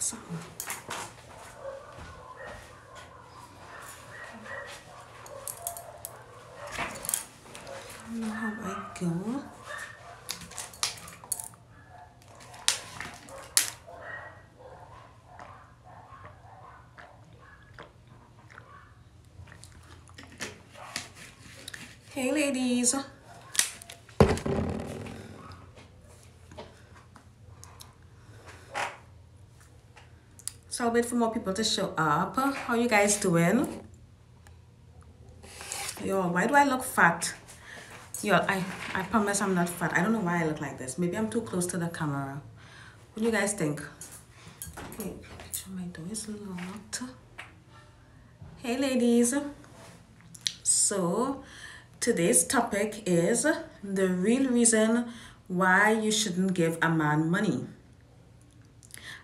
So, I don't know how I go. Hey ladies. So I'll wait for more people to show up. How you guys doing? Yo, why do I look fat? Yo, I promise I'm not fat. I don't know why I look like this. Maybe I'm too close to the camera. What do you guys think? Okay, make sure my door is locked. Hey ladies. So today's topic is the real reason why you shouldn't give a man money.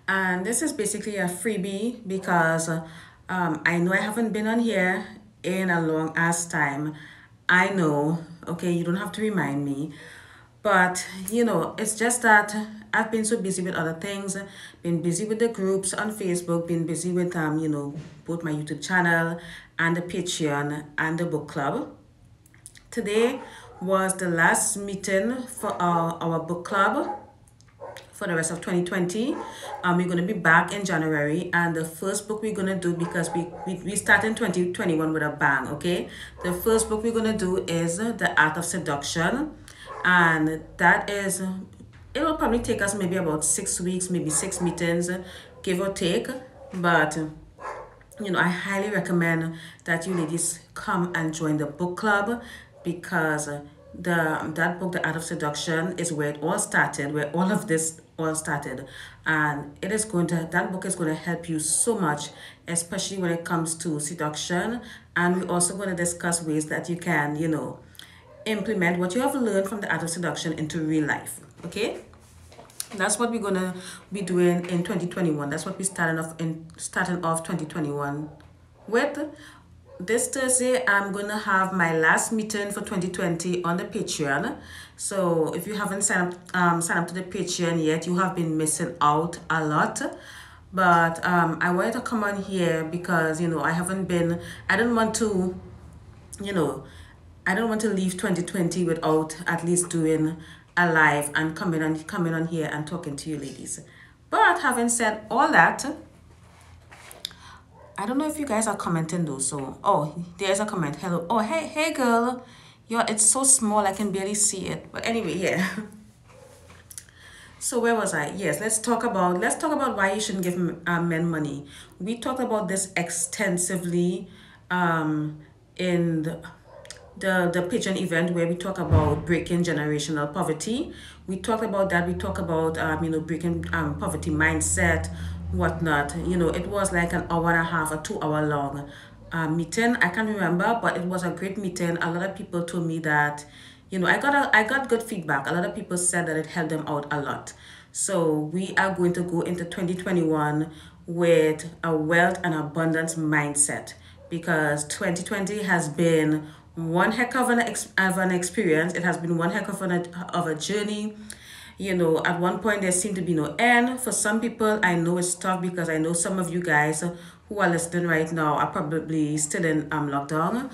And this is basically a freebie because I know I haven't been on here in a long ass time. I know, okay, you don't have to remind me. But, you know, it's just that I've been so busy with other things, been busy with the groups on Facebook, been busy with, you know, both my YouTube channel and the Patreon and the book club. Today was the last meeting for our book club for the rest of 2020. We're going to be back in January, and the first book we're going to do, because we start in 2021 with a bang, okay? The first book we're going to do is The Art of Seduction, and that is, it will probably take us maybe about 6 weeks, maybe 6 meetings, give or take, but you know, I highly recommend that you ladies come and join the book club, because that book, The Art of Seduction, is where it all started, where all of this all started. And that book is going to help you so much, especially when it comes to seduction. And we're also going to discuss ways that you can, you know, implement what you have learned from The Art of Seduction into real life. Okay? That's what we're going to be doing in 2021. That's what we're starting off 2021 with. This Thursday, I'm going to have my last meeting for 2020 on the Patreon. So if you haven't signed up to the Patreon yet, you have been missing out a lot. But I wanted to come on here because, you know, I don't want to, you know, I don't want to leave 2020 without at least doing a live and coming on here and talking to you ladies. But having said all that, I don't know if you guys are commenting though. So, oh, there's a comment. Hello. Oh, hey girl. Yo, it's so small I can barely see it. But anyway, yeah. So where was I? Yes, let's talk about why you shouldn't give men money. We talked about this extensively in the Patreon event, where we talk about breaking generational poverty. We talked about that. We talk about you know, breaking poverty mindset, whatnot. You know, it was like an hour and a half or 2 hour long meeting. I can't remember, but it was a great meeting. A lot of people told me that, you know, I got good feedback. A lot of people said that it helped them out a lot. So we are going to go into 2021 with a wealth and abundance mindset, because 2020 has been one heck of an experience. It has been one heck of a journey. You know, at one point there seemed to be no end. For some people, I know it's tough, because I know some of you guys who are listening right now are probably still in lockdown.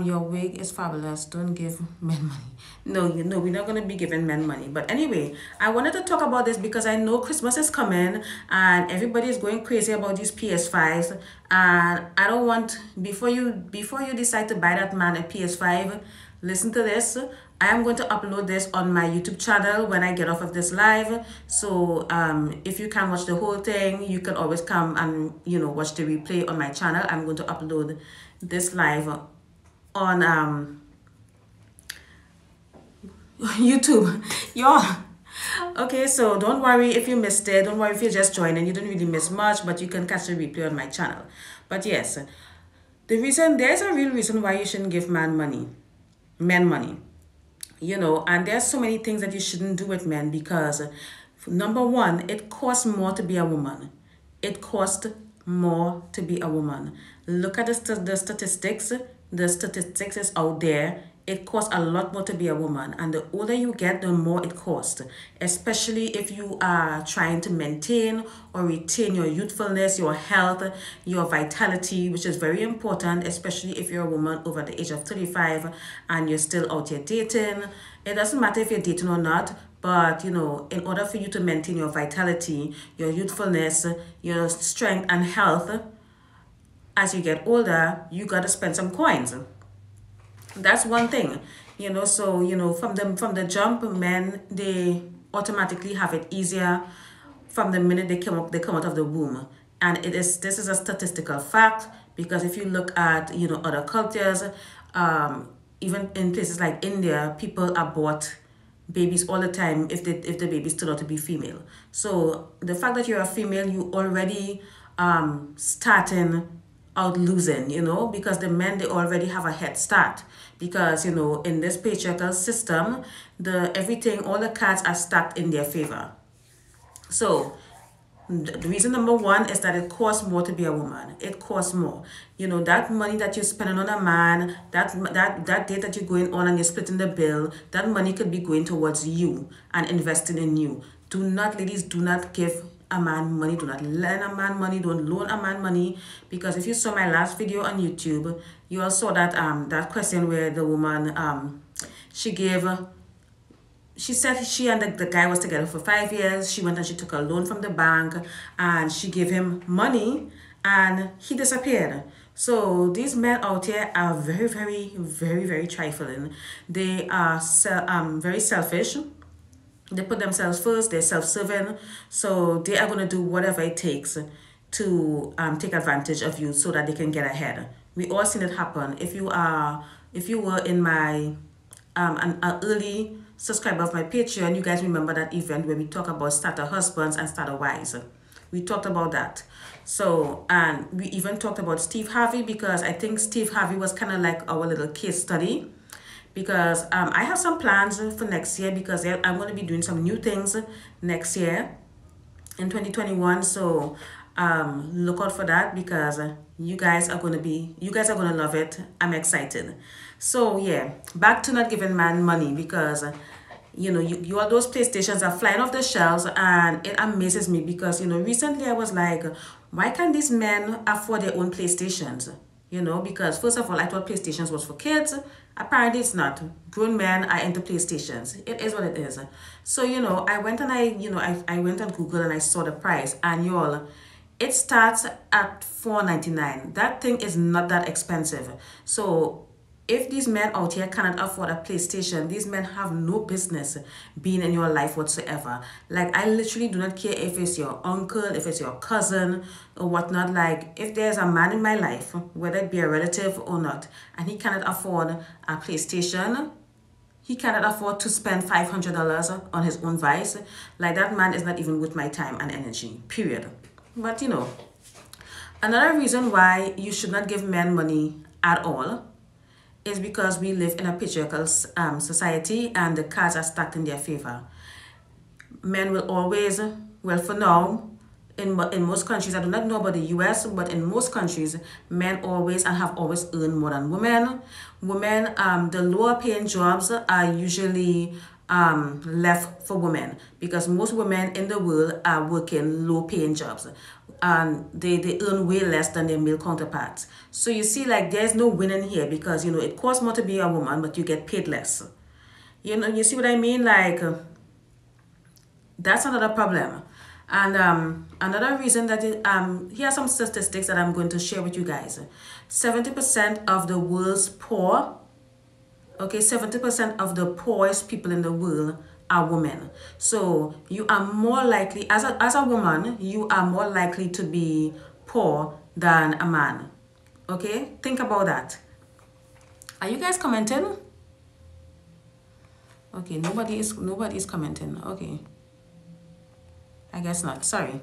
Your wig is fabulous. Don't give men money. No, you know, we're not going to be giving men money. But anyway, I wanted to talk about this because I know Christmas is coming and everybody is going crazy about these PS5s. And I don't want, before you decide to buy that man a PS5, listen to this. I am going to upload this on my YouTube channel when I get off of this live. So if you can't watch the whole thing, you can always come and, you know, watch the replay on my channel. I'm going to upload this live on YouTube. Y'all. Okay, so don't worry if you missed it. Don't worry if you're just joining. You didn't really miss much, but you can catch the replay on my channel. But yes, there's a real reason why you shouldn't give men money. You know, and there's so many things that you shouldn't do with men, because number one, it costs more to be a woman. It costs more to be a woman. Look at the statistics. The statistics is out there. it costs a lot more to be a woman, and the older you get, the more it costs, especially if you are trying to maintain or retain your youthfulness, your health, your vitality, which is very important, especially if you're a woman over the age of 35 and you're still out here dating. It doesn't matter if you're dating or not, but in order for you to maintain your vitality, your youthfulness, your strength and health, as you get older, you got to spend some coins. That's one thing. So from the jump, men, they automatically have it easier from the minute they come out of the womb. And this is a statistical fact, because if you look at other cultures, even in places like India, people abort babies all the time if the babies turn out to be female. So the fact that you're a female, you already starting out losing, because the men, they already have a head start, because in this patriarchal system, all the cards are stacked in their favor. So the reason number one is that it costs more to be a woman. It costs more. That money that you're spending on a man, that date that you're going on and you're splitting the bill, that money could be going towards you and investing in you. Ladies, do not give a man money. Do not lend a man money. Don't loan a man money. Because if you saw my last video on YouTube, you all saw that question where the woman, she said she and the guy was together for 5 years. She went and she took a loan from the bank and she gave him money and he disappeared. So these men out here are very, very, very, very trifling. They are very selfish. They put themselves first. They're self-serving. So they are going to do whatever it takes to take advantage of you so that they can get ahead. We all seen it happen. If you were in my an early subscriber of my Patreon, you guys remember that event where we talk about starter husbands and starter wives. We talked about that. So, and we even talked about Steve Harvey, because I think Steve Harvey was kind of like our little case study. Because I have some plans for next year, because I'm going to be doing some new things next year in 2021. So look out for that, because you guys are going to love it. I'm excited. So yeah, back to not giving man money, because you all those PlayStations are flying off the shelves, and it amazes me, because recently I was like, why can't these men afford their own PlayStations? Because first of all, I thought PlayStations was for kids. Apparently it's not. Grown men are into PlayStations. It is what it is. So I went and I went on Google and I saw the price, and y'all, it starts at $4.99. That thing is not that expensive. So if these men out here cannot afford a PlayStation, these men have no business being in your life whatsoever. Like, I literally do not care if it's your uncle, if it's your cousin or whatnot. Like, if there's a man in my life, whether it be a relative or not, and he cannot afford a PlayStation, he cannot afford to spend $500 on his own vice, like, that man is not even worth my time and energy, period. But another reason why you should not give men money at all is because we live in a patriarchal society, and the cards are stacked in their favor. Men will always, well, for now, in most countries, I do not know about the US, but in most countries, men always and have always earned more than women. Women, the lower paying jobs are usually left for women, because most women in the world are working low paying jobs, and they earn way less than their male counterparts. So you see, like, there's no winning here, because it costs more to be a woman, but you get paid less. You see what I mean? Like, that's another problem. And another reason that here are some statistics that I'm going to share with you guys. 70% of the world's poor, okay, 70% of the poorest people in the world are women. So you are more likely, as a woman, you are more likely to be poor than a man. Okay, think about that. Are you guys commenting? Okay, nobody is commenting. Okay, I guess not. Sorry.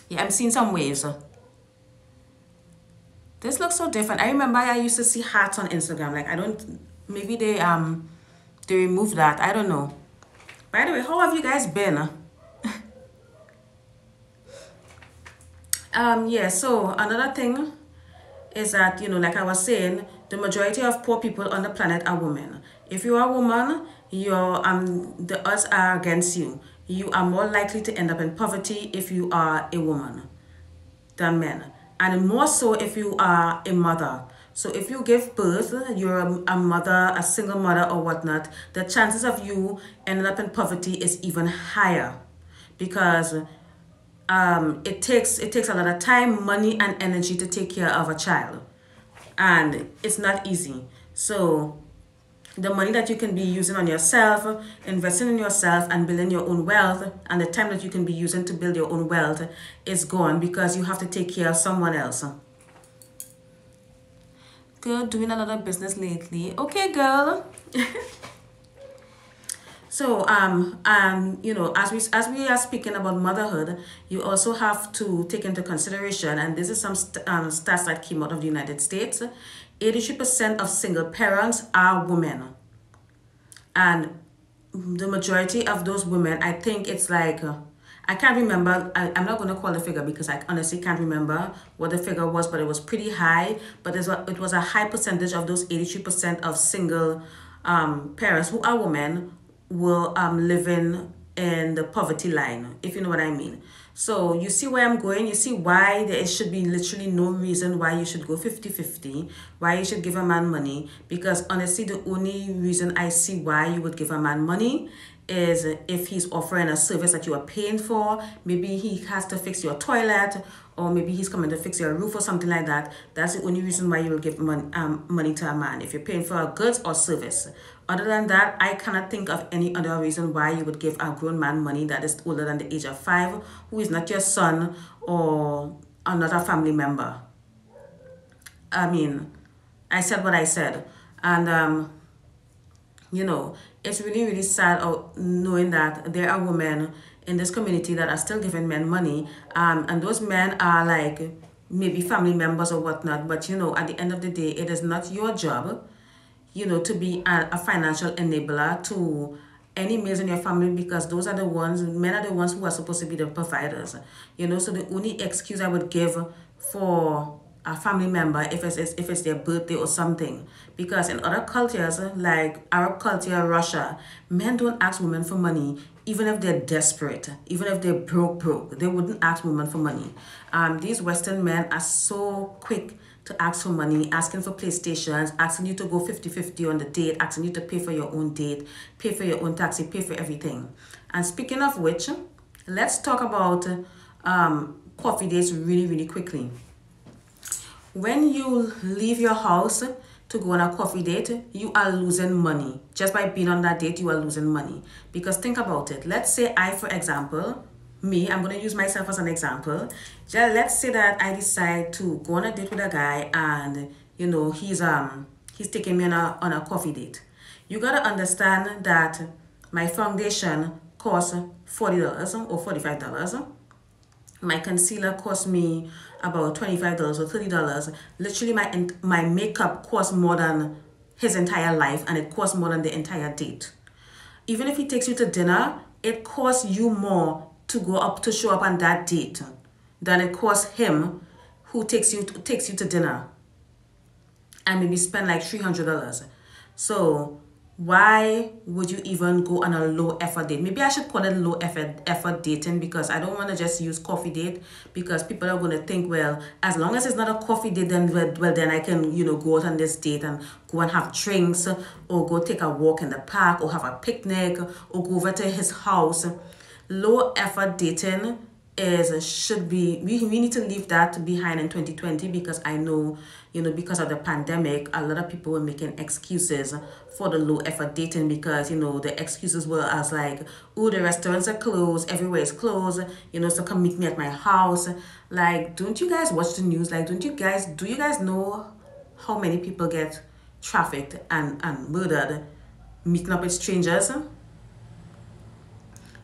Yeah, I'm seeing some waves. This looks so different. I remember I used to see hearts on Instagram. Like, I don't, maybe they removed that. I don't know. By the way, how have you guys been? Yeah, so another thing is that, like I was saying, the majority of poor people on the planet are women. If you are a woman, the odds are against you. You are more likely to end up in poverty if you are a woman than men, and more so if you are a mother. So if you give birth, you're a mother, a single mother or whatnot, the chances of you ending up in poverty is even higher, because it takes a lot of time, money, and energy to take care of a child, and it's not easy. So the money that you can be using on yourself, investing in yourself and building your own wealth, and the time that you can be using to build your own wealth is gone because you have to take care of someone else. Girl, doing a lot of business lately. Okay, girl. So as we are speaking about motherhood, you also have to take into consideration, and this is some stats that came out of the United States. 83% of single parents are women, and the majority of those women, I think it's like, I can't remember. I'm not going to call the figure because I honestly can't remember what the figure was, but it was pretty high. But it was a high percentage of those 83% of single parents who are women were living in the poverty line, if you know what I mean. So you see where I'm going. You see why there should be literally no reason why you should go 50-50, why you should give a man money. Because honestly, the only reason I see why you would give a man money is if he's offering a service that you are paying for. Maybe he has to fix your toilet, or maybe he's coming to fix your roof or something like that. That's the only reason why you will give money to a man, if you're paying for a goods or service. Other than that, I cannot think of any other reason why you would give a grown man money that is older than the age of 5, who is not your son or another family member. I mean, I said what I said. And it's really, really sad knowing that there are women in this community that are still giving men money. And those men are like maybe family members or whatnot. But, at the end of the day, it is not your job, to be a financial enabler to any males in your family, because those are the ones, men are the ones who are supposed to be the providers. So the only excuse I would give for a family member, if it's their birthday or something, because in other cultures like Arab culture, Russia, men don't ask women for money. Even if they're desperate, even if they're broke, they wouldn't ask women for money. These Western men are so quick to ask for money, asking for PlayStations, asking you to go 50-50 on the date, asking you to pay for your own date, pay for your own taxi, pay for everything. And speaking of which, let's talk about coffee dates really, really quickly. When you leave your house to go on a coffee date, you are losing money. Just by being on that date, you are losing money. Because think about it. Let's say for example, I'm going to use myself as an example. Let's say that I decide to go on a date with a guy, and he's taking me on a coffee date. You got to understand that my foundation costs $40 or $45. My concealer cost me about $25 or $30. Literally, my makeup costs more than his entire life, and it costs more than the entire date. Even if he takes you to dinner, it costs you more to show up on that date than it costs him who takes you to dinner and maybe spend like $300. So why would you even go on a low effort date? Maybe I should call it low effort dating, because I don't want to just use coffee date, because people are going to think, well, as long as it's not a coffee date, then then I can go out on this date and go and have drinks, or go take a walk in the park, or have a picnic, or go over to his house. Low effort dating we need to leave that behind in 2020, because I know, because of the pandemic, a lot of people were making excuses for the low effort dating, because the excuses were as like, oh, the restaurants are closed, everywhere is closed, so come meet me at my house. Like, don't you guys watch the news? Like, do you guys know how many people get trafficked and murdered meeting up with strangers?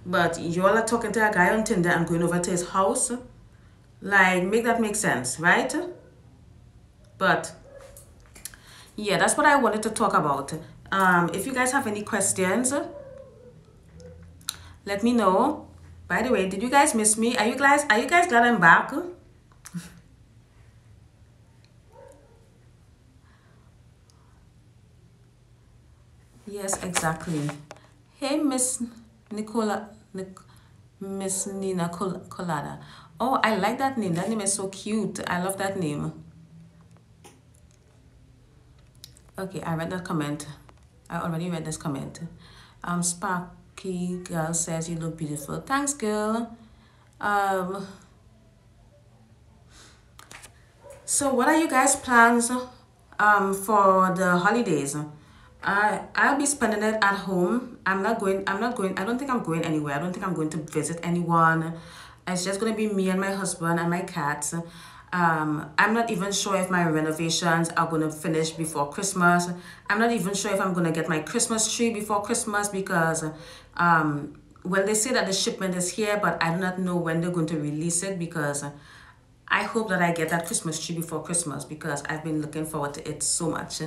But you all are talking to a guy on Tinder and going over to his house. Like, make that make sense, right? But yeah, that's what I wanted to talk about. If you guys have any questions, let me know. By the way, did you guys miss me? Are you guys glad I'm back? Yes, exactly. Hey, Miss Nicola, Miss Nina Colada. Oh, I like that name. That name is so cute. I love that name. Okay, I read that comment. I already read this comment. Sparky girl says you look beautiful. Thanks, girl. Um, so what are you guys' plans for the holidays? I'll be spending it at home. I don't think I'm going anywhere. I don't think I'm going to visit anyone. It's just gonna be me and my husband and my cats. I'm not even sure if my renovations are gonna finish before Christmas. I'm not even sure if I'm gonna get my Christmas tree before Christmas because well, they say that the shipment is here, but I do not know when they're going to release it because I hope that I get that Christmas tree before Christmas because I've been looking forward to it so much.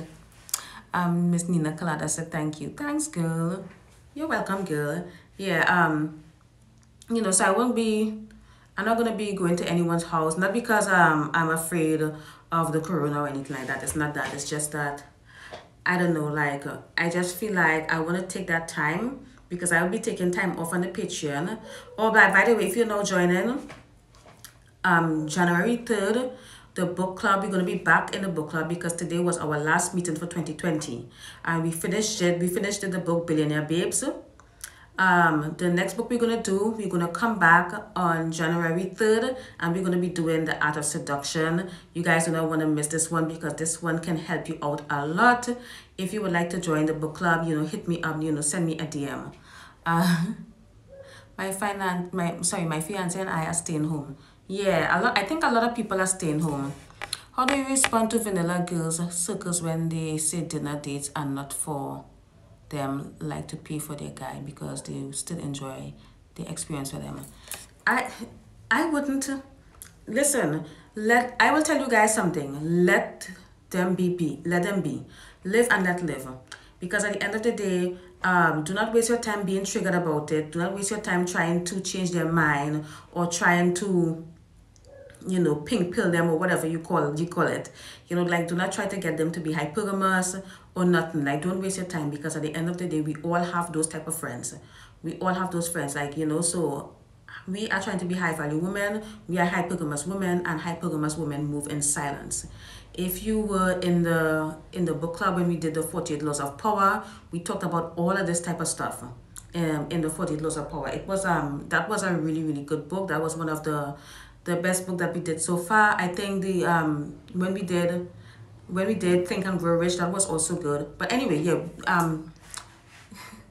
Miss Nina Kalada said thank you. Thanks, girl. You're welcome, girl. Yeah, so I'm not gonna be going to anyone's house, not because I'm afraid of the corona or anything like that. It's not that. It's just that I don't know, like I just feel like I want to take that time because I will be taking time off on the Patreon. Oh, by the way, if you're now joining, January 3rd, the book club, we're going to be back in the book club because today was our last meeting for 2020 and we finished the book Billionaire Babes. The next book we're going to do, we're going to come back on January 3rd and we're going to be doing the Art of Seduction. You guys do not want to miss this one because this one can help you out a lot. If you would like to join the book club, hit me up, send me a DM. My fiance and I are staying home. Yeah, I think a lot of people are staying home. How do you respond to vanilla girls circles when they say dinner dates are not for them, like to pay for their guy because they still enjoy the experience with them? I wouldn't listen. I will tell you guys something. Let them be. Let them be. Live and let live. Because at the end of the day, do not waste your time being triggered about it. Do not waste your time trying to change their mind or trying to pink pill them or whatever you call it. Like do not try to get them to be hypergamous or nothing. Like don't waste your time because at the end of the day, we all have those type of friends. We all have those friends, so we are trying to be high value women. We are hypergamous women, and hypergamous women move in silence. If you were in the book club when we did the 48 Laws of Power, we talked about all of this type of stuff. In the 48 Laws of Power, it was that was a really really good book. That was one of the best book that we did so far. I think the when we did Think and Grow Rich, that was also good. But anyway, yeah,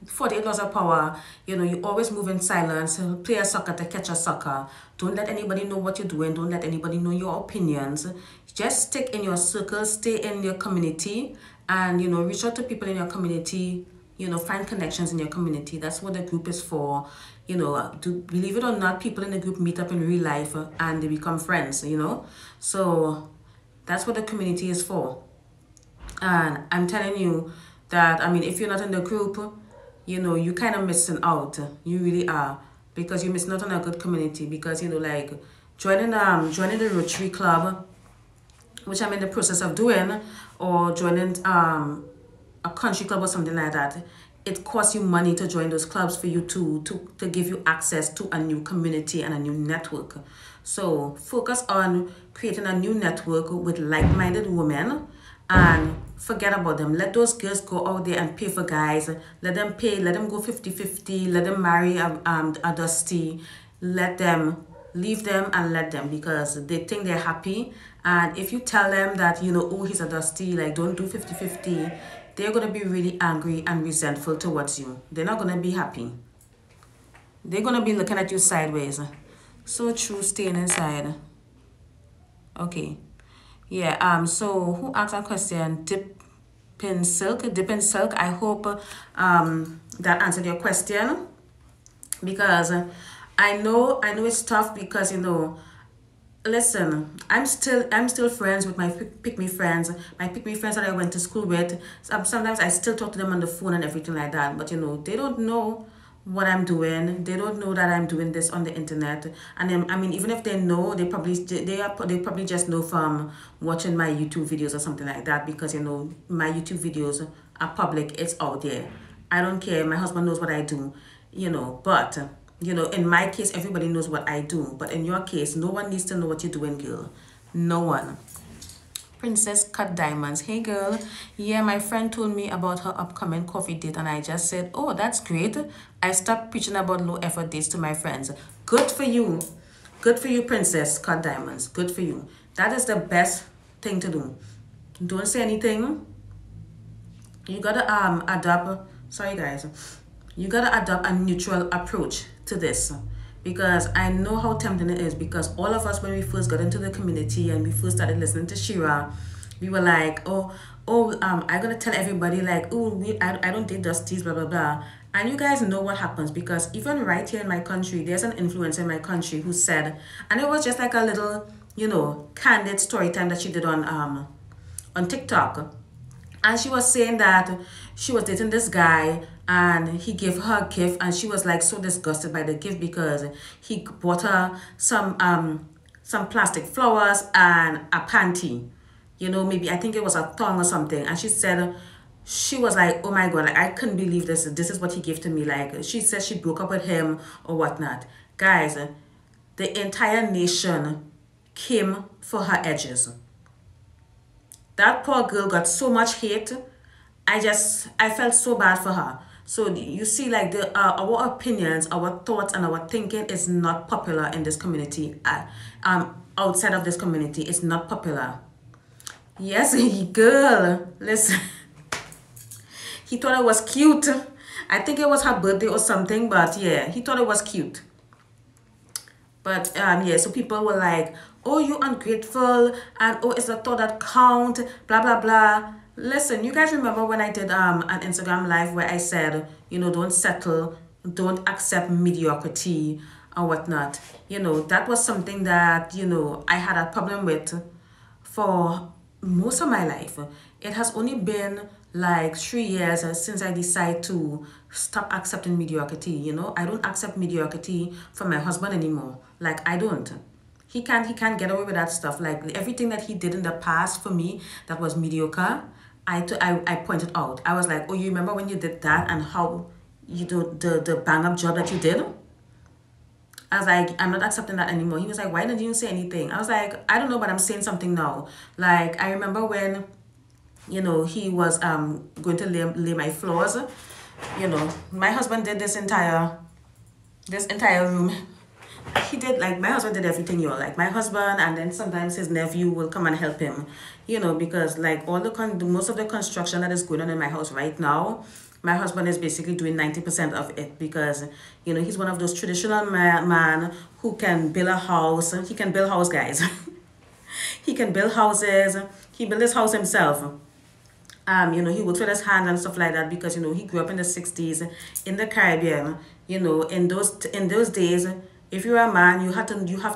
48 Laws of Power, you always move in silence. Play a sucker to catch a sucker. Don't let anybody know what you're doing. Don't let anybody know your opinions. Just stick in your circle, stay in your community, and reach out to people in your community. Find connections in your community. That's what the group is for. Believe it or not, people in the group meet up in real life and they become friends, So that's what the community is for. And I'm telling you that, if you're not in the group, you kind of missing out. You really are. Because you're missing out on a good community. Because, like joining the Rotary Club, which I'm in the process of doing, or joining a country club or something like that, it costs you money to join those clubs for you to give you access to a new community and a new network. So focus on creating a new network with like-minded women and forget about them. Let those girls go out there and pay for guys. Let them go 50-50, let them marry a dusty, leave them and let them, because they think they're happy. And if you tell them that, oh, he's a dusty, like don't do 50-50, they're going to be really angry and resentful towards you. They're not going to be happy. They're going to be looking at you sideways. So true, staying inside. Okay. Yeah, so who asked that question? Dip in silk. I hope that answered your question. Because I know it's tough because, listen, I'm still friends with my pick-me friends. My pick-me friends that I went to school with. Sometimes I still talk to them on the phone and everything like that. But, they don't know what I'm doing. They don't know that I'm doing this on the internet. And then, even if they know, they probably just know from watching my YouTube videos or something like that. Because, my YouTube videos are public. It's out there. I don't care. My husband knows what I do, you know. But, you know, in my case, everybody knows what I do. But in your case, no one needs to know what you're doing, girl. No one. Princess Cut Diamonds. Hey, girl. Yeah, my friend told me about her upcoming coffee date, and I just said, oh, that's great. I stopped preaching about low effort dates to my friends. Good for you. Good for you, Princess Cut Diamonds. Good for you. That is the best thing to do. Don't say anything. You gotta adopt, sorry guys, you gotta adopt a neutral approach to this, because I know how tempting it is, because all of us, when we first got into the community and we first started listening to Shira, we were like, I'm gonna tell everybody, like, I don't date Dusties, blah blah blah. And you guys know what happens, because even right here in my country, there's an influencer in my country who said, and it was just like a little, you know, candid story time that she did on TikTok. And she was saying that she was dating this guy and he gave her a gift, and she was like so disgusted by the gift because he bought her some plastic flowers and a panty. You know, maybe I think it was a thong or something. And she said she was like, oh my God, like, I couldn't believe this. This is what he gave to me. Like, she said she broke up with him or whatnot. Guys, the entire nation came for her edges. That poor girl got so much hate. I felt so bad for her. So you see, like, our opinions, our thoughts, and our thinking is not popular in this community. Outside of this community, it's not popular. Yes, girl, listen. He thought it was cute. I think it was her birthday or something, but yeah, he thought it was cute. But yeah, so people were like, oh, you ungrateful, and oh, it's the thought that count, blah blah blah. Listen, you guys remember when I did an Instagram live where I said, you know, don't settle, don't accept mediocrity or whatnot. You know, that was something that, you know, I had a problem with for most of my life. It has only been like 3 years since I decided to stop accepting mediocrity. You know, I don't accept mediocrity from my husband anymore. Like, I don't. He can't get away with that stuff. Like, everything that he did in the past for me that was mediocre, I pointed out. I was like, oh, you remember when you did that and how you do the bang up job that you did? I was like, I'm not accepting that anymore. He was like, why didn't you say anything? I was like, I don't know, but I'm saying something now. Like, I remember when, you know, he was going to lay my floors. You know, my husband did this entire room. He did, like, my husband did everything, y'all. Like, my husband, and then sometimes his nephew will come and help him, you know, because, like, most of the construction that is going on in my house right now, my husband is basically doing 90% of it, because, you know, he's one of those traditional man who can build a house. He can build house, guys. He can build houses. He built his house himself. You know, he works with his hand and stuff like that, because, you know, he grew up in the 60s in the Caribbean. You know, in those days, if you're a man, you have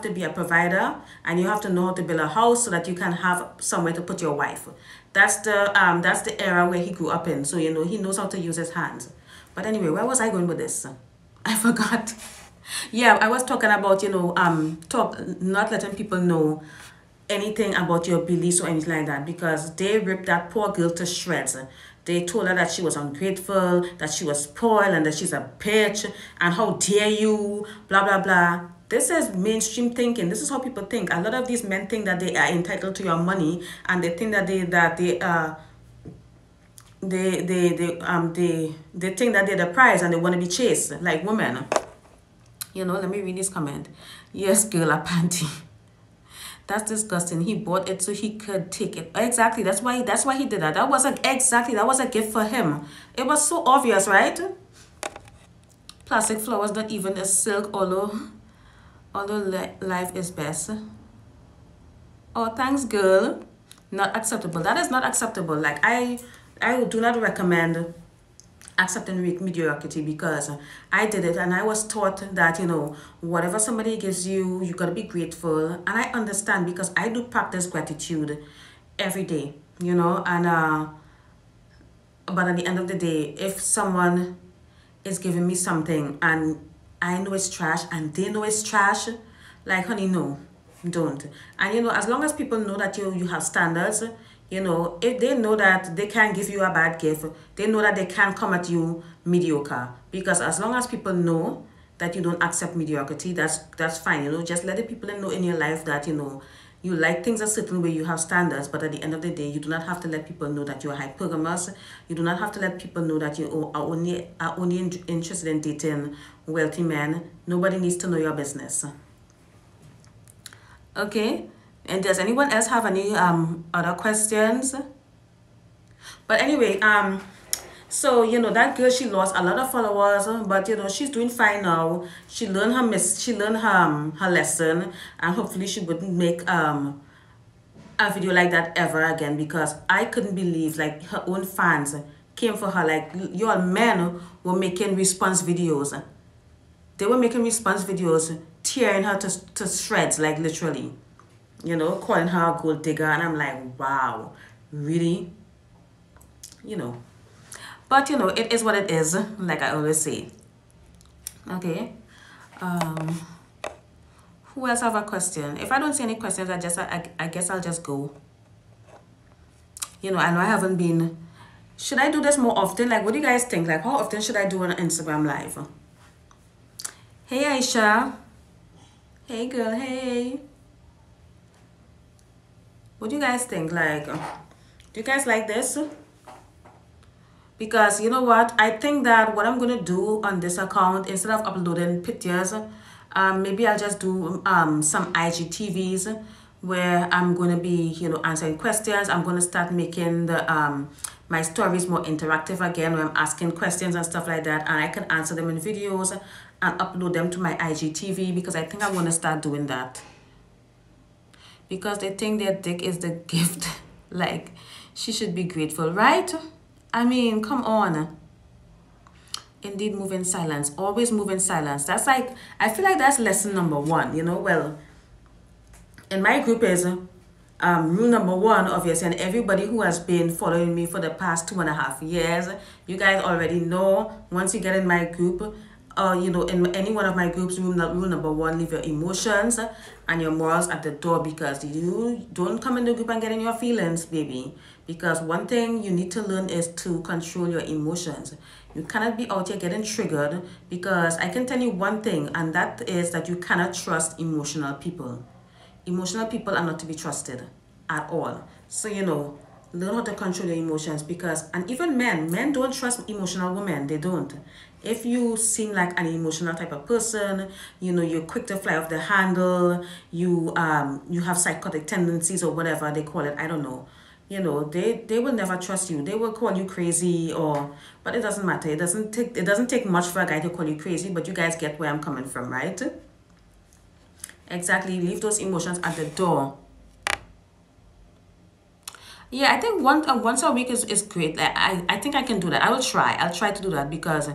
to be a provider, and you have to know how to build a house so that you can have somewhere to put your wife. That's the era where he grew up in. So, you know, he knows how to use his hands. But anyway, where was I going with this? I forgot. Yeah, I was talking about, you know, not letting people know anything about your beliefs or anything like that, because they ripped that poor girl to shreds. They told her that she was ungrateful, that she was spoiled, and that she's a bitch, and how dare you, blah, blah, blah. This is mainstream thinking. This is how people think. A lot of these men think that they are entitled to your money, and they think that they think that they're the prize, and they want to be chased like women. You know, let me read this comment. Yes, girl, a panty. That's disgusting. He bought it so he could take it. Exactly. That's why he did that. That was a gift for him. It was so obvious, right? Plastic flowers, not even a silk, although life is best. Oh, thanks, girl. Not acceptable. That is not acceptable. Like, I do not recommend accepting mediocrity, because I did it, and I was taught that, you know, whatever somebody gives you, you gotta be grateful. And I understand, because I do practice gratitude every day, you know. And but at the end of the day, if someone is giving me something and I know it's trash and they know it's trash, like, honey, no, don't. And, you know, as long as people know that you have standards, You know, if they know that they can't give you a bad gift, they know that they can't come at you mediocre. Because as long as people know that you don't accept mediocrity, that's fine. You know, just let the people know in your life that, you know, you like things a certain way, you have standards, but at the end of the day, you do not have to let people know that you are hypergamous. You do not have to let people know that you are only interested in dating wealthy men. Nobody needs to know your business. Okay, and does anyone else have any other questions? But anyway, so you know that girl, she lost a lot of followers, but you know she's doing fine now. She learned her lesson, and hopefully she wouldn't make a video like that ever again, because I couldn't believe like her own fans came for her. Like your men were making response videos. They were making response videos, tearing her to shreds, like literally. You know, calling her a gold digger, and I'm like, wow, really? You know. But you know, it is what it is, like I always say. Okay. Um, who else have a question? If I don't see any questions, I guess I'll just go. You know I haven't been. Should I do this more often? Like, what do you guys think? Like, how often should I do an Instagram live? Hey, Aisha. Hey, girl. Hey. What do you guys think? Like, do you guys like this? Because you know what? I think that what I'm going to do on this account, instead of uploading pictures, maybe I'll just do some IGTVs where I'm going to be, you know, answering questions. I'm going to start making the my stories more interactive again, where I'm asking questions and stuff like that, and I can answer them in videos and upload them to my IGTV, because I think I want to start doing that. Because they think their dick is the gift. Like, she should be grateful, right? I mean, come on. Indeed, move in silence. Always move in silence. That's like, I feel like that's lesson number one, you know? Well, in my group is rule number one, obviously, and everybody who has been following me for the past 2.5 years, you guys already know, once you get in my group, you know, in any one of my groups, rule number one, leave your emotions and your morals at the door, because you don't come in the group and get in your feelings, baby. Because one thing you need to learn is to control your emotions. You cannot be out here getting triggered, because I can tell you one thing, and that is that you cannot trust emotional people. Emotional people are not to be trusted at all. So, you know, learn how to control your emotions, because, and even men don't trust emotional women. They don't. If you seem like an emotional type of person, you know, you're quick to fly off the handle, you have psychotic tendencies or whatever they call it, I don't know. You know, they will never trust you. They will call you crazy, or, but it doesn't matter. It doesn't take much for a guy to call you crazy, but you guys get where I'm coming from, right? Exactly. Leave those emotions at the door. Yeah, I think once a week is great. Like, I think I can do that. I'll try to do that, because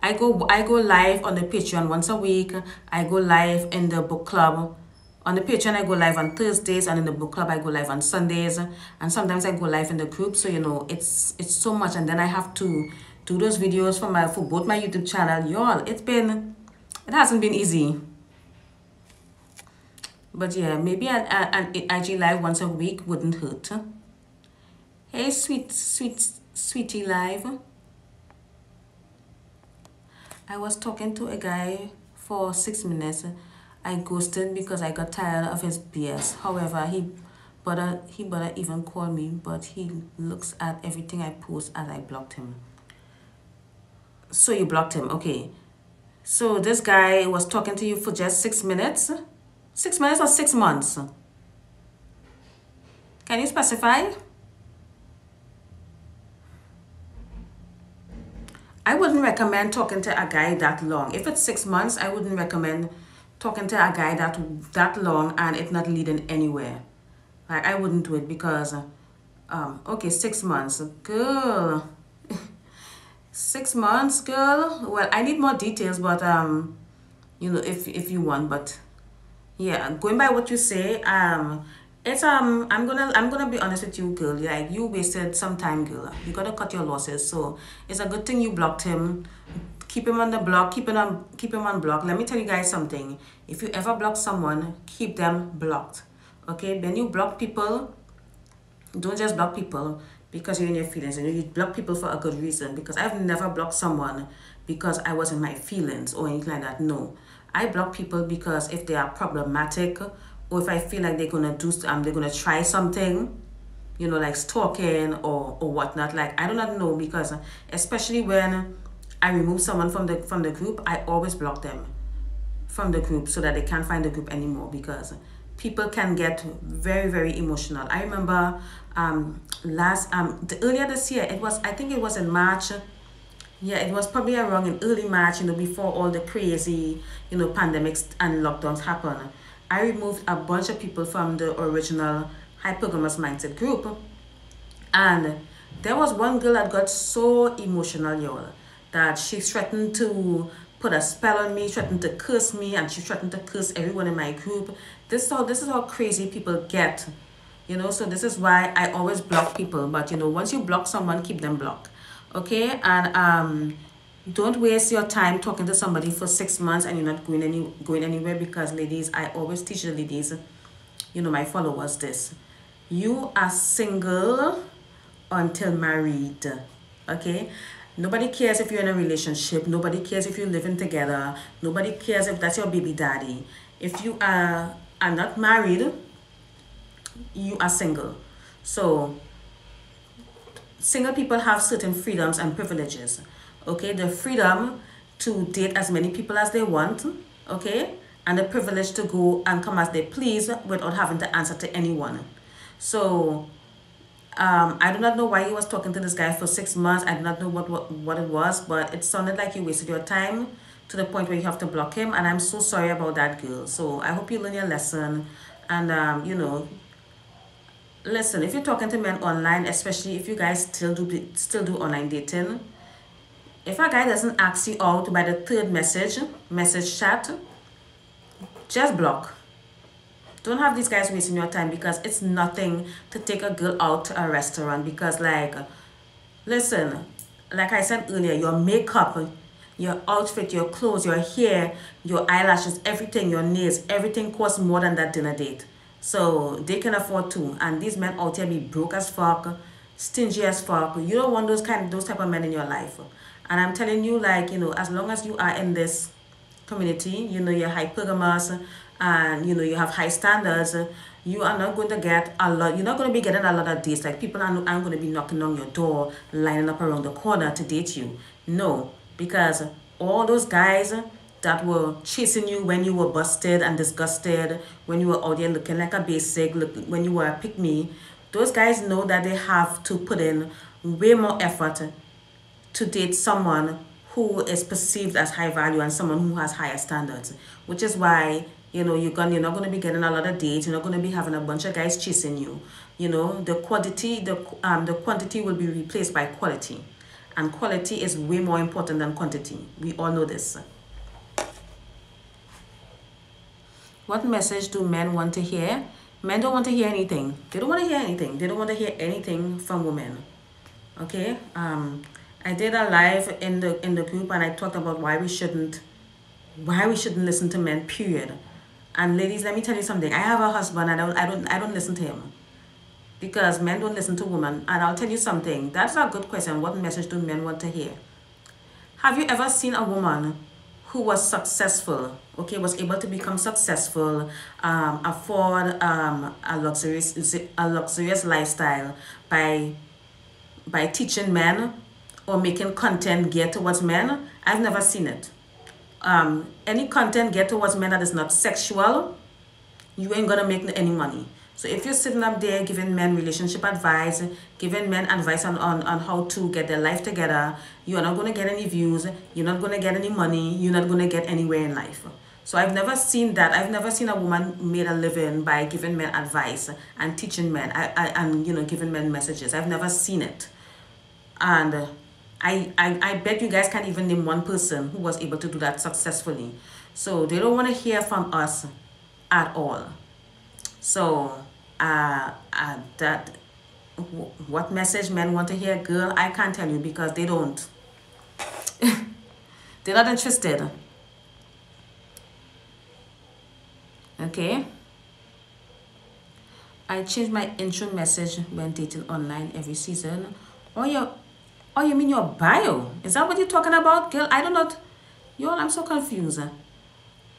I go live on the Patreon once a week. I go live in the book club. On the Patreon, I go live on Thursdays, and in the book club, I go live on Sundays, and sometimes I go live in the group. So you know, it's so much, and then I have to do those videos for both my YouTube channel. Y'all, it hasn't been easy. But yeah, maybe an IG live once a week wouldn't hurt. Hey, sweetie live. I was talking to a guy for 6 minutes. I ghosted because I got tired of his BS. However, he better even call me, but he looks at everything I post as I blocked him. So you blocked him, okay. So this guy was talking to you for just 6 minutes? 6 minutes or 6 months? Can you specify? I wouldn't recommend talking to a guy that long. If it's 6 months, I wouldn't recommend talking to a guy that long and it not leading anywhere. Like, I wouldn't do it, because okay, 6 months, girl. 6 months, girl. Well, I need more details, but you know, if you want, but yeah, going by what you say, it's I'm gonna be honest with you, girl. Like, you wasted some time, girl. You gotta cut your losses. So it's a good thing you blocked him. Keep him on the block. Keep him on block. Let me tell you guys something. If you ever block someone, keep them blocked. Okay? When you block people, Don't just block people because you're in your feelings. And you block people for a good reason. Because I've never blocked someone because I was in my feelings or anything like that. No. I block people because if they are problematic, or if I feel like they're gonna they're gonna try something, like stalking or whatnot. Like, I do not know, because especially when I remove someone from the group, I always block them from the group so that they can't find the group anymore, because people can get very, very emotional. I remember earlier this year, I think it was in March. Yeah, it was probably around in early March, before all the crazy, pandemics and lockdowns happened. I removed a bunch of people from the original Hypergamous Mindset group. And there was one girl that got so emotional, y'all, that she threatened to put a spell on me, threatened to curse me, and she threatened to curse everyone in my group. This is how crazy people get. So this is why I always block people. But once you block someone, keep them blocked. Okay? And don't waste your time talking to somebody for 6 months and you're not going anywhere, because ladies, I always teach the ladies, my followers, this. You are single until married. Okay? Nobody cares if you're in a relationship. Nobody cares if you're living together. Nobody cares if that's your baby daddy. If you are not married, you are single. So single people have certain freedoms and privileges. Okay? The freedom to date as many people as they want. Okay? And the privilege to go and come as they please without having to answer to anyone. So I do not know why he was talking to this guy for 6 months. I do not know what it was, but it sounded like you wasted your time to the point where you have to block him. And I'm so sorry about that, girl. So I hope you learn your lesson. And listen, if you're talking to men online, especially if you guys still do online dating, if a guy doesn't ask you out by the third message chat, just block. Don't have these guys wasting your time, because it's nothing to take a girl out to a restaurant. Because, like, listen, like I said earlier, your makeup, your outfit, your clothes, your hair, your eyelashes, everything, your nails, everything costs more than that dinner date. So they can afford to. And these men out here be broke as fuck, stingy as fuck. You don't want those type of men in your life. And I'm telling you, like, as long as you are in this community, you're hypergamous, and you have high standards, you are not going to get a lot. You're not going to be getting a lot of dates. Like, people aren't going to be knocking on your door, lining up around the corner to date you. No, because all those guys that were chasing you when you were busted and disgusted, when you were out there looking like a basic, when you were a pick-me, those guys know that they have to put in way more effort to date someone who is perceived as high value and someone who has higher standards, which is why you're not going to be getting a lot of dates. You're not going to be having a bunch of guys chasing you. The quantity will be replaced by quality, and quality is way more important than quantity. We all know this. What message do men want to hear? Men don't want to hear anything. They don't want to hear anything. They don't want to hear anything from women. Okay? I did a live in the group, and I talked about why we shouldn't listen to men, period. And ladies, let me tell you something. I have a husband, and I don't listen to him, because men don't listen to women. And I'll tell you something. That's a good question. What message do men want to hear? Have you ever seen a woman who was successful, okay, was able to become successful, afford a luxurious lifestyle by teaching men or making content geared towards men? I've never seen it. Any content geared towards men that is not sexual, you ain't gonna make any money. So if you're sitting up there giving men relationship advice, giving men advice on how to get their life together, you're not gonna get any views, you're not gonna get any money, you're not gonna get anywhere in life. So I've never seen that. I've never seen a woman made a living by giving men advice and teaching men and giving men messages. I've never seen it. And I bet you guys can't even name one person who was able to do that successfully. So they don't want to hear from us at all. So what message men want to hear, girl, I can't tell you, because they don't. They're not interested. Okay? I change my intro message when dating online every season. Or your, or you mean your bio? Is that what you're talking about, girl? I don't know. Y'all, I'm so confused.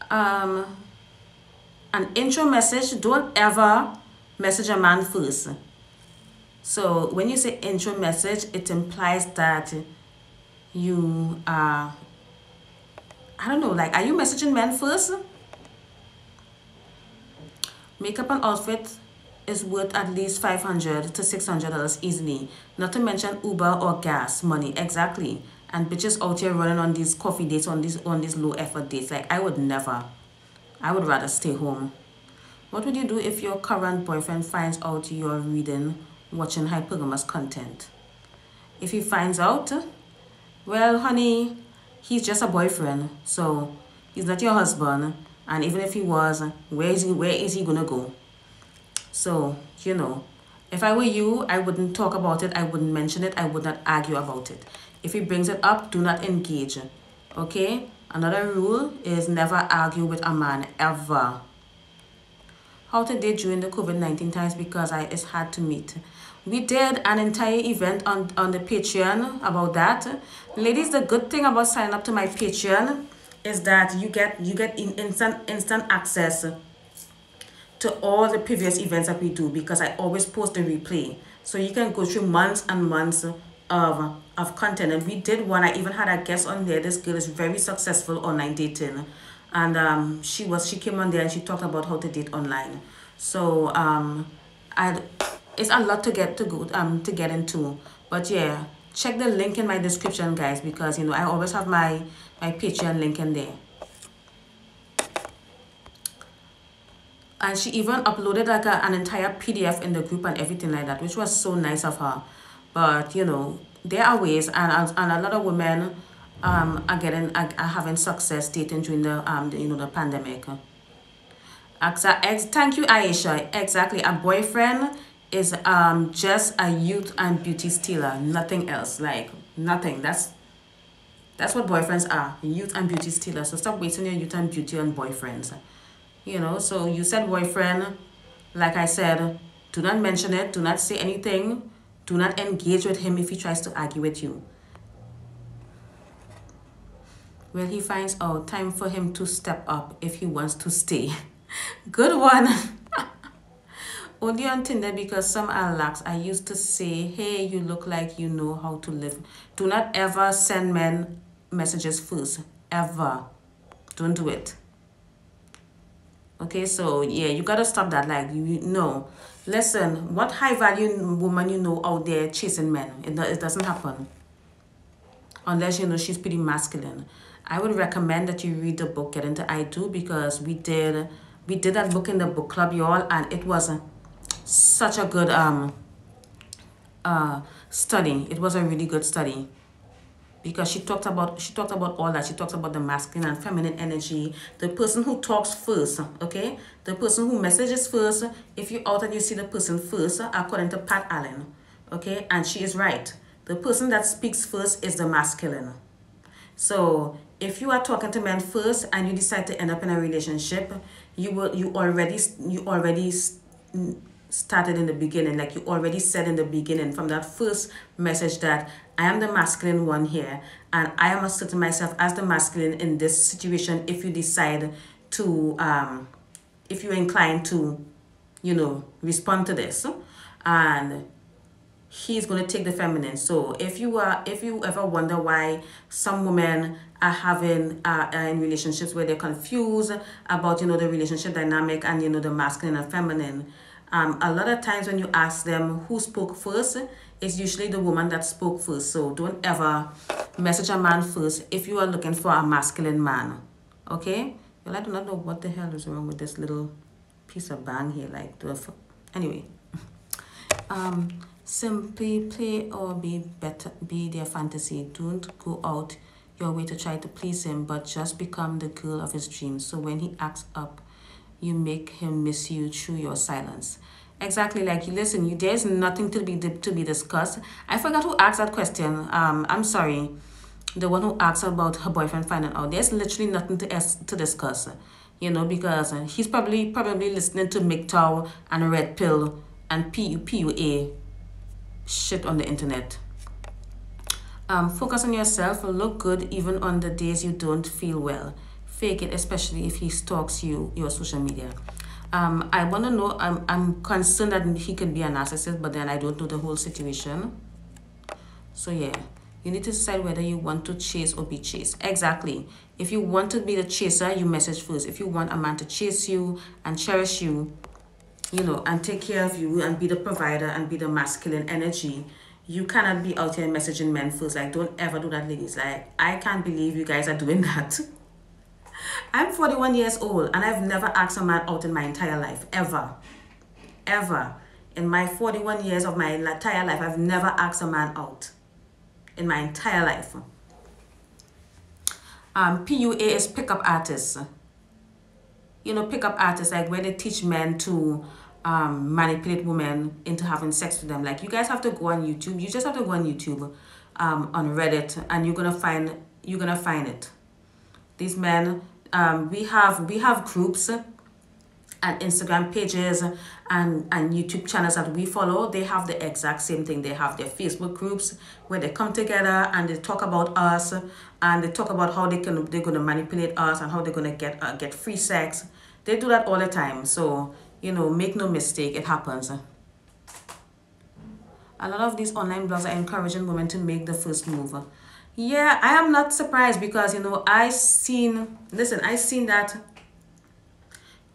Um, an intro message. Don't ever message a man first. So when you say intro message, it implies that you are. I don't know. Like, are you messaging men first? Makeup and outfit is worth at least $500 to $600 easily. Not to mention Uber or gas money. Exactly. And bitches out here running on these coffee dates, on these low effort dates. Like, I would never. I would rather stay home. What would you do if your current boyfriend finds out you're reading, watching hypergamous content? If he finds out, well, honey, he's just a boyfriend, so he's not your husband. And even if he was, where is he gonna go? So, if I were you, I wouldn't talk about it, I wouldn't mention it, I would not argue about it. If he brings it up, do not engage. Okay? Another rule is never argue with a man, ever. How to date during the COVID-19 times, because it's hard to meet. We did an entire event on the Patreon about that. Ladies, the good thing about signing up to my Patreon is that you get instant access to all the previous events that we do, because I always post the replay. So you can go through months and months of content. And we did one. I even had a guest on there. This girl is very successful online dating. And she came on there and she talked about how to date online. So it's a lot to get into. But yeah, check the link in my description, guys, because I always have my Patreon link in there. And she even uploaded like an entire PDF in the group and everything like that, which was so nice of her. But there are ways, and a lot of women are having success dating during the pandemic. Thank you, Aisha. Exactly, a boyfriend is just a youth and beauty stealer, nothing else. Like, nothing. That's what boyfriends are, youth and beauty stealers. So stop wasting your youth and beauty on boyfriends. So you said boyfriend, like I said, do not mention it, do not say anything, do not engage with him if he tries to argue with you. Well, he finds out, time for him to step up if he wants to stay. Good one. Only on Tinder, because some are lax. I used to say, hey, you look like you know how to live. Do not ever send men messages first. Ever. Don't do it. Okay, so yeah, you gotta stop that. Like, listen, what high value woman out there chasing men? It doesn't happen unless she's pretty masculine. I would recommend that you read the book Get Into I Do, because we did that book in the book club, y'all, and it was such a good study. It was a really good study, because she talked about all that. She talks about the masculine and feminine energy, the person who talks first, okay, the person who messages first. If you're out and you see the person first, according to Pat Allen, okay, and she is right, the person that speaks first is the masculine. So if you are talking to men first and you decide to end up in a relationship, you already started in the beginning. Like, you already said in the beginning, from that first message, that I am the masculine one here, and I am asserting myself as the masculine in this situation. If you decide to if you're inclined to respond to this, and he's going to take the feminine. So if you ever wonder why some women are having in relationships where they're confused about the relationship dynamic and the masculine and feminine, a lot of times when you ask them who spoke first, it's usually the woman that spoke first. So don't ever message a man first if you are looking for a masculine man. Okay? Well, I do not know what the hell is wrong with this little piece of bang here. Like, anyway. Simply play or be their fantasy. Don't go out your way to try to please him, but just become the girl of his dreams. So when he acts up, you make him miss you through your silence. Exactly. Like, listen, there's nothing to be discussed. I forgot who asked that question. I'm sorry. The one who asked about her boyfriend finding out. There's literally nothing to discuss. because he's probably listening to MGTOW and Red Pill and PUA shit on the internet. Focus on yourself. Look good even on the days you don't feel well. Fake it, especially if he stalks your social media. I want to know, I'm concerned that he could be a narcissist, but then I don't know the whole situation. So yeah, you need to decide whether you want to chase or be chased. Exactly. If you want to be the chaser, you message first. If you want a man to chase you and cherish you, and take care of you and be the provider and be the masculine energy, you cannot be out here messaging men first. Like, don't ever do that, ladies. Like, I can't believe you guys are doing that. I'm 41 years old and I've never asked a man out in my entire life. Ever. Ever. In my 41 years of my entire life, I've never asked a man out. In my entire life. PUA is pickup artists. Pickup artists, like where they teach men to manipulate women into having sex with them. Like, you guys have to go on YouTube. You just have to go on YouTube, on Reddit, and you're gonna find it. These men, we have groups and Instagram pages and YouTube channels that we follow. They have the exact same thing. They have their Facebook groups where they come together and they talk about us, and they talk about how they're gonna manipulate us and how they're gonna get free sex. They do that all the time. So make no mistake, it happens. A lot of these online blogs are encouraging women to make the first move. Yeah, I am not surprised because I seen that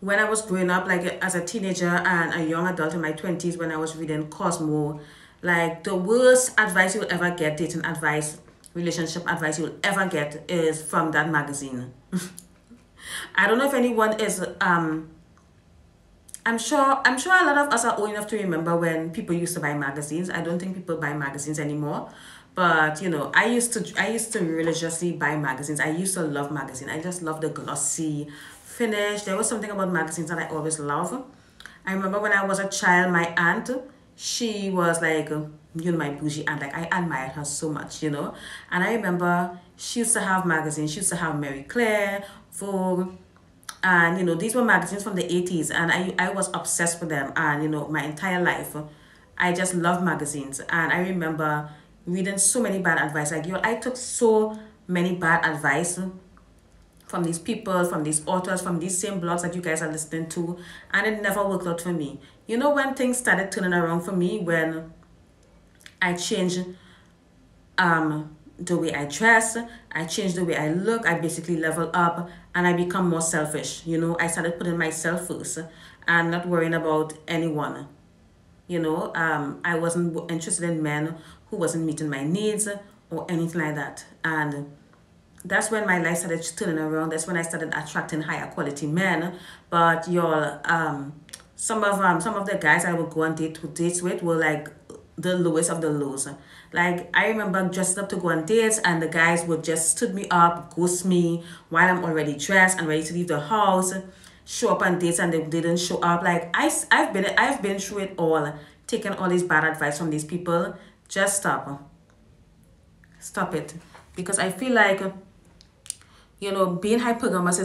when I was growing up, like as a teenager and a young adult in my 20s, when I was reading Cosmo, like the worst advice you'll ever get, dating advice, relationship advice you'll ever get is from that magazine. I don't know if anyone is, I'm sure a lot of us are old enough to remember when people used to buy magazines. I don't think people buy magazines anymore. But I used to religiously buy magazines. I used to love magazines. I just love the glossy finish. There was something about magazines that I always love. I remember when I was a child, my aunt, she was like, my bougie aunt. Like, I admired her so much, And I remember she used to have magazines. She used to have Marie Claire, Vogue, and these were magazines from the 80s, and I was obsessed with them. And my entire life, I just loved magazines. And I remember reading so many bad advice. Like, I took so many bad advice from these people, from these authors, from these same blogs that you guys are listening to, and it never worked out for me. When things started turning around for me, when I changed the way I dress, I changed the way I look, I basically leveled up, and I become more selfish. I started putting myself first and not worrying about anyone. I wasn't interested in men who wasn't meeting my needs or anything like that. And that's when my life started turning around. That's when I started attracting higher quality men. But some of the guys I would go on dates with were like the lowest of the lows. Like, I remember dressing up to go on dates, and the guys would just stood me up, ghost me while I'm already dressed and ready to leave the house, show up on dates and they didn't show up. Like, I've been through it all, taking all this bad advice from these people. Just stop it, because I feel like being hypergamous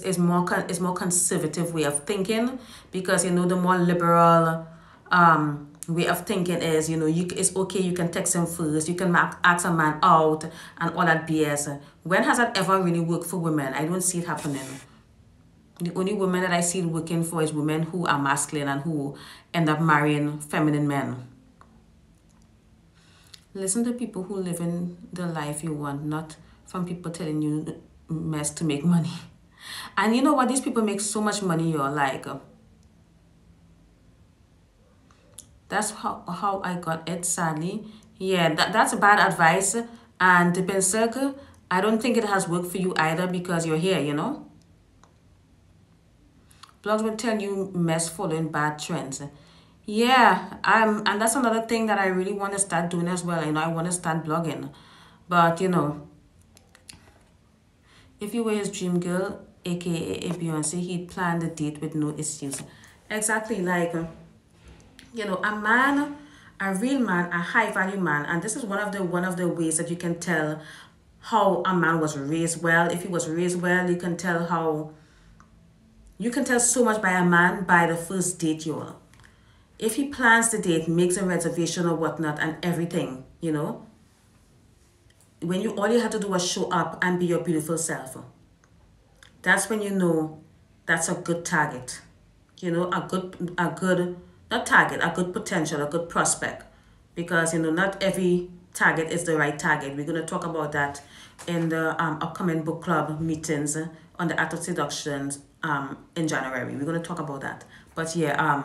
is more conservative way of thinking, because the more liberal way of thinking is it's okay, you can text him first, you can ask a man out and all that BS. When has that ever really worked for women? I don't see it happening. The only women that I see it working for is women who are masculine and who end up marrying feminine men. Listen to people who live in the life you want, not from people telling you mess to make money. And you know what? These people make so much money, you're like, that's how I got it, sadly. Yeah, that's bad advice. And the pen circle, I don't think it has worked for you either, because you're here, Blogs will tell you mess following bad trends. Yeah, and that's another thing that I really want to start doing as well. I want to start blogging. But, if you were his dream girl, aka a Beyonce, he'd plan the date with no issues. Exactly, like, a man, a real man, a high value man, and this is one of the ways that you can tell how a man was raised well. If he was raised well, you can tell how You can tell so much by a man by the first date, y'all. If he plans the date, makes a reservation or whatnot and everything, you know, when you all you have to do was show up and be your beautiful self, that's when you know that's a good target. You know, a good not target, a good potential, a good prospect. Because you know, not every target is the right target. We're gonna talk about that in the upcoming book club meetings on the Art of Seduction in January. We're gonna talk about that. But yeah,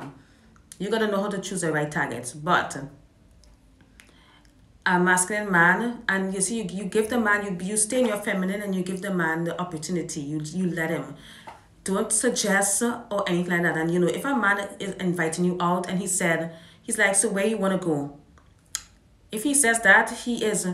you gotta know how to choose the right targets. But a masculine man, and you see, you give the man, you stay in your feminine, and you give the man the opportunity. You let him. Don't suggest or anything like that. And you know, if a man is inviting you out and he's like, so where you want to go? If he says that, he's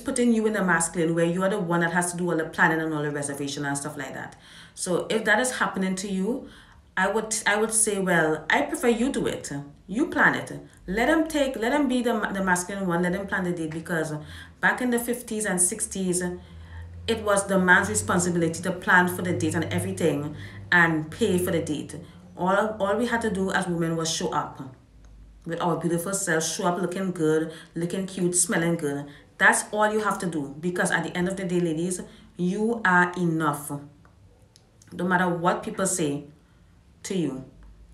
putting you in the masculine where you are the one that has to do all the planning and all the reservation and stuff like that. So if that is happening to you, I would say, well, I prefer you do it. You plan it. Let him be the masculine one. Let him plan the date, because back in the 50s and 60s, it was the man's responsibility to plan for the date and everything and pay for the date. All we had to do as women was show up with our beautiful selves, show up looking good, looking cute, smelling good. That's all you have to do, because at the end of the day, ladies, you are enough. No matter what people say to you,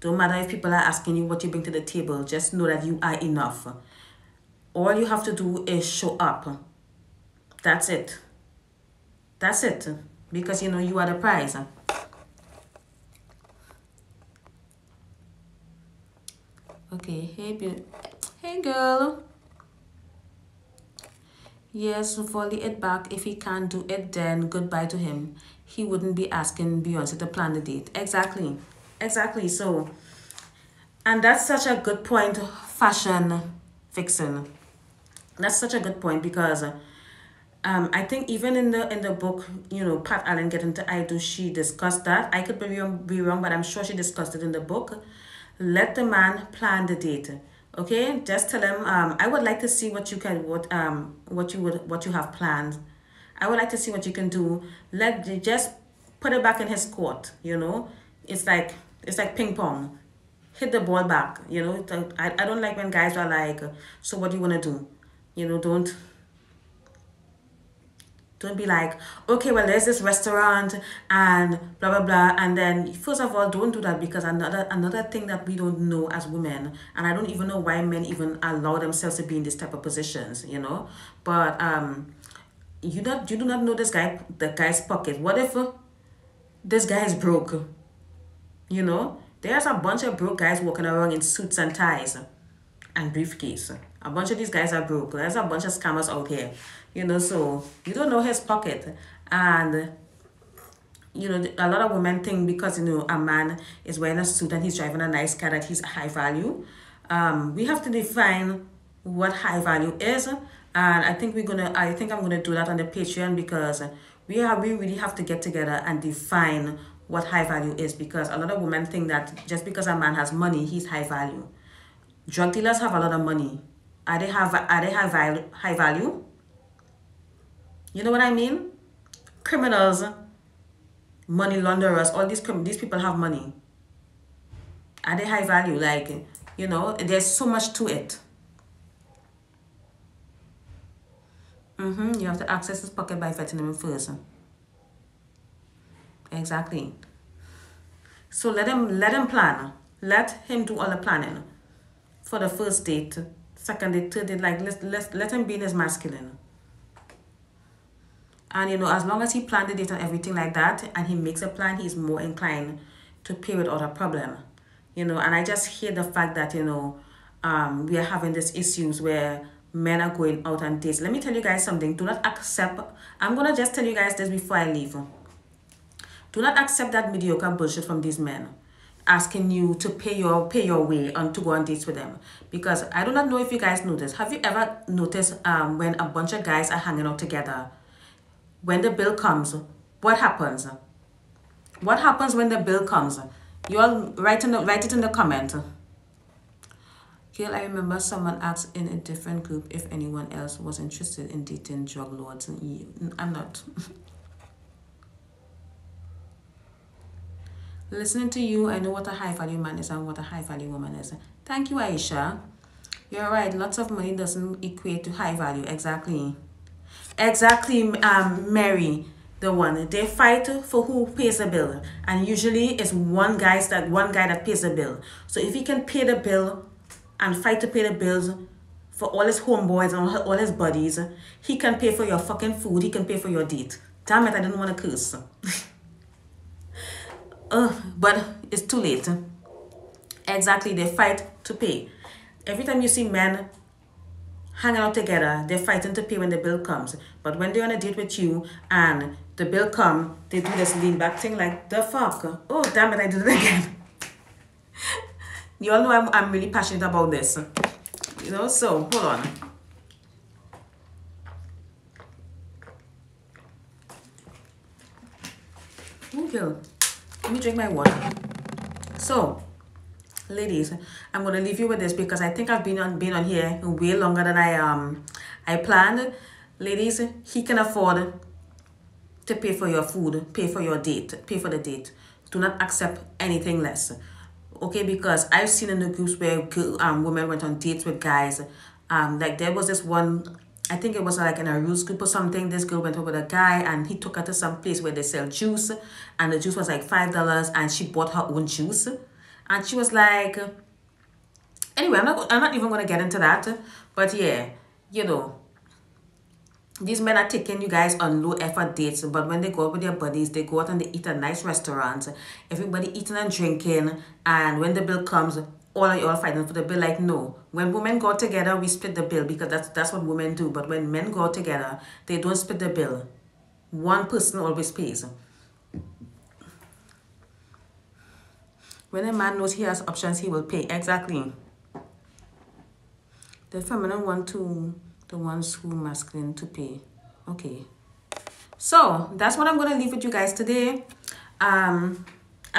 don't matter if people are asking you what you bring to the table, just know that you are enough. All you have to do is show up. That's it. That's it. Because you know you are the prize. Okay, hey girl. Yes, volley it back. If he can't do it, then goodbye to him. He wouldn't be asking Beyonce to plan the date. Exactly. Exactly. So, and that's such a good point, fashion vixen. That's such a good point, because I think even in the book, you know, Pat Allen Get Into I Do, she discussed that. I could be wrong, but I'm sure she discussed it in the book. Let the man plan the date. Okay, just tell him. I would like to see what you have planned. I would like to see what you can do. Just put it back in his court. You know, it's like ping pong. Hit the ball back. You know, I don't like when guys are like, so what do you want to do? You know, don't be like, okay, well, there's this restaurant and blah blah blah. And then first of all, don't do that, because another thing that we don't know as women, and I don't even know why men even allow themselves to be in this type of positions, you know. But you do not know the guy's pocket. What if this guy is broke? You know, there's a bunch of broke guys walking around in suits and ties and briefcase. A bunch of these guys are broke. There's a bunch of scammers out here, you know, so you don't know his pocket. And, you know, a lot of women think because, you know, a man is wearing a suit and he's driving a nice car that he's high value. We have to define what high value is. And I think I'm gonna do that on the Patreon, because we really have to get together and define what high value is, because a lot of women think that just because a man has money, he's high value. Drug dealers have a lot of money. Are they high value? You know what I mean? Criminals, money launderers, all these people have money. Are they high value? Like, you know, there's so much to it. You have to access his pocket by vetting him first. Exactly. So let him plan. Let him do all the planning for the first date, second date, third date. Like let him be in his masculine. And you know, as long as he planned the date and everything like that, and he makes a plan, he's more inclined to pay without a problem. You know, and I just hate the fact that, you know, we are having these issues where men are going out on dates. Let me tell you guys something. Do not accept. I'm gonna just tell you guys this before I leave. Do not accept that mediocre bullshit from these men asking you to pay your way and to go on dates with them. Because I do not know if you guys notice. Have you ever noticed when a bunch of guys are hanging out together, when the bill comes, what happens? What happens when the bill comes? You all write it in the comment. Gail, I remember someone asked in a different group if anyone else was interested in dating drug lords. I'm not. Listening to you, I know what a high value man is and what a high value woman is. Thank you, Aisha. You're right. Lots of money doesn't equate to high value. Exactly. Exactly, Mary, the one. They fight for who pays the bill. And usually it's one guy that pays the bill. So if he can pay the bill and fight to pay the bills for all his homeboys and all his buddies, he can pay for your fucking food, he can pay for your date. Damn it, I didn't want to curse. But it's too late. Exactly, they fight to pay. Every time you see men hanging out together, they're fighting to pay when the bill comes. But when they're on a date with you and the bill come, they do this lean back thing like, the fuck? Oh, damn it, I did it again. You all know I'm really passionate about this. You know, so, hold on. Oh, girl. Let me drink my water. So, ladies, I'm gonna leave you with this because I think I've been on here way longer than I planned. Ladies, he can afford to pay for your food, pay for your date, pay for the date. Do not accept anything less. Okay, because I've seen in the groups where women went on dates with guys. Like there was this one, I think it was like in a rules group or something. This girl went over with a guy and he took her to some place where they sell juice, and the juice was like $5, and she bought her own juice, and she was like, anyway, I'm not even gonna get into that, but yeah, you know. These men are taking you guys on low effort dates, but when they go out with their buddies, they go out and they eat at nice restaurants. Everybody eating and drinking, and when the bill comes, all of you all fighting for the bill. Like, no. When women go out together, we split the bill because that's what women do. But when men go out together, they don't split the bill. One person always pays. When a man knows he has options, he will pay. Exactly. The feminine want to... the ones who masculine to pay. Okay, so that's what I'm gonna leave with you guys today. I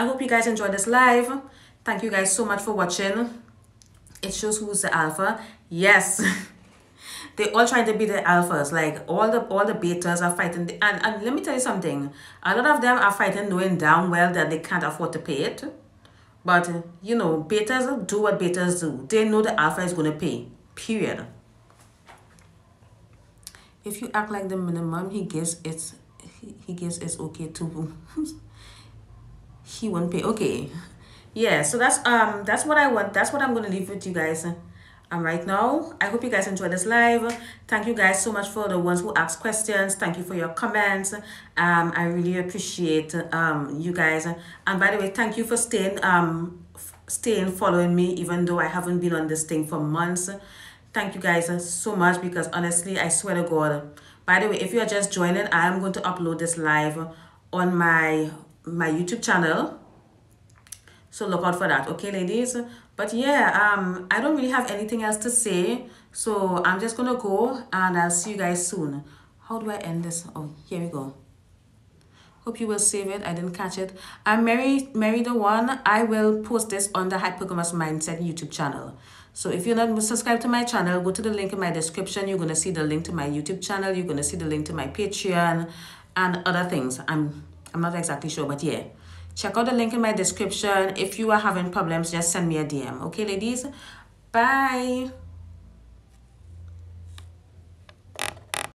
hope you guys enjoyed this live. Thank you guys so much for watching. It shows who's the alpha. Yes. They all trying to be the alphas. Like all the betas are fighting, and let me tell you something, a lot of them are fighting knowing damn well that they can't afford to pay it. But you know, betas do what betas do. They know the alpha is gonna pay, period. If you act like the minimum he gives, it's okay too. He won't pay. Okay, yeah. So that's what I want. That's what I'm gonna leave with you guys. Right now, I hope you guys enjoyed this live. Thank you guys so much for the ones who asked questions. Thank you for your comments. I really appreciate you guys. And by the way, thank you for staying following me, even though I haven't been on this thing for months. Thank you guys so much, because honestly, I swear to God. By the way, if you are just joining, I am going to upload this live on my YouTube channel. So look out for that, okay, ladies? But yeah, I don't really have anything else to say. So I'm just going to go, and I'll see you guys soon. How do I end this? Oh, here we go. Hope you will save it. I didn't catch it. I'm Mary the One. I will post this on the Hypergamous Mindset YouTube channel. So if you're not subscribed to my channel, go to the link in my description. You're going to see the link to my YouTube channel. You're going to see the link to my Patreon and other things. I'm not exactly sure, but yeah. Check out the link in my description. If you are having problems, just send me a DM. Okay, ladies? Bye.